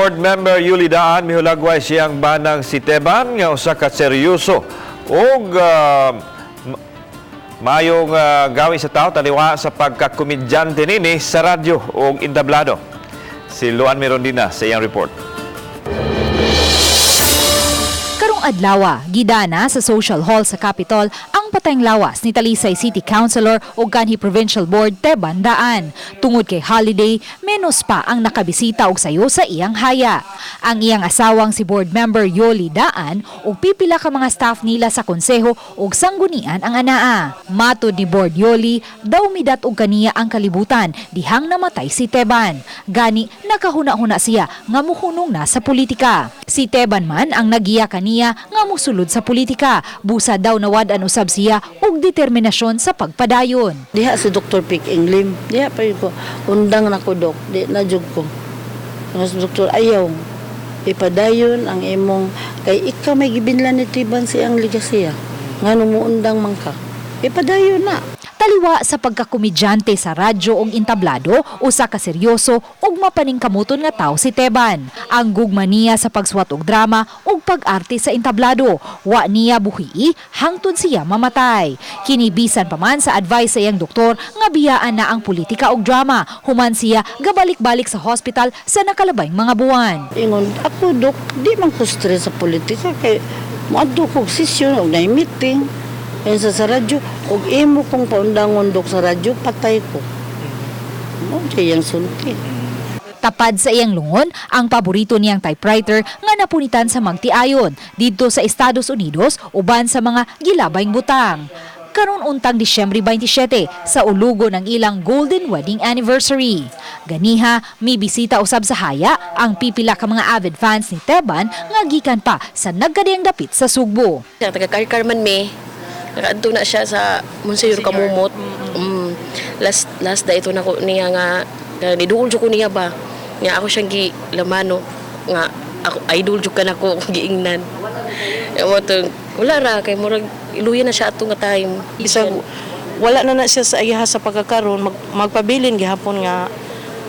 Board member Yuli Daan mihulagway siyang banang si Teban nga usa ka seryoso og mayong gawin sa tao taliwa sa pagkakomedyante nini sa radyo og entablado. Si Luan Mirondina sa iyang report. Karong adlaw, gidana sa Social Hall sa Capitol ang patayng lawas ni Talisay City Councilor o kanhi Provincial Board Teban Daan. Tungod kay holiday, menos pa ang nakabisita og sayo sa iyang haya. Ang iyang asawang si Board Member Yoli Daan o pipila ka mga staff nila sa konseho og sanggunian ang anaa. Matod ni Board Yoli, daw midat og kaniya ang kalibutan dihang namatay si Teban. Gani nakahuna-huna siya nga muhunong na sa politika. Si Teban man ang nagiya kaniya nga musulod sa politika. Busa daw nawad-an usab siya og determinasyon sa pagpadayon. Diha si Dr. Pick Inglim, diha pa ko undang na ko dok, di na jud ko. Ang doktor ayaw ipadayon ang imong kay ikaw may gibinlan ni Teban siyang ligasiya. Ngano mo undang man ka? Ipadayon na. Taliwa sa pagkakomedyante sa radyo og entablado, usa ka seryoso ug mapaningkamuton nga tawo si Teban. Ang gugma niya sa pagsuwat og drama ug pag-arte sa entablado, wa niya buhii hangtod siya mamatay. Kinibisan pa man sa advice sa iyang doktor nga biyaan na ang politika og drama, human siya gabalik-balik sa hospital sa nakalabayng mga buwan. Ingon ako dok, di man ko stress sa politika kay moadto ko session og nay meeting. Kaya sa radyo, og imo kong paundangon dok sa radyo, patay ko. Mo diyang sulti. Tapad sa iyang lungon, ang paborito niyang typewriter nga napunitan sa magtiayon dito sa Estados Unidos uban sa mga gilabayng butang. Karon untang Disyembre 27 sa ulugo ng ilang Golden Wedding Anniversary. Ganiha, may bisita usab sa haya ang pipila ka mga avid fans ni Teban nga gikan pa sa nagkadiyang dapit sa Sugbo. Taga-Karkar man me. Nakaadto na siya sa Monsignor Kamumot. Last da ito na ko niya nga niduol jud ko niya ba. Nga ako siyang gilamano nga ako idol jud kan ako giingnan. Mo to wala ra kay murag iluya na siya ato nga time. Bisag wala na siya sa iyaha sa pagkakaroon magpabilin gihapon nga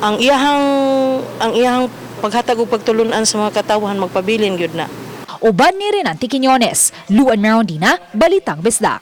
ang iyahang paghatag og pagtulunan sa mga katawhan magpabilin gyud na. Uban ni Renan Quiñones, Luan Mirondina, Balitang Bisdak.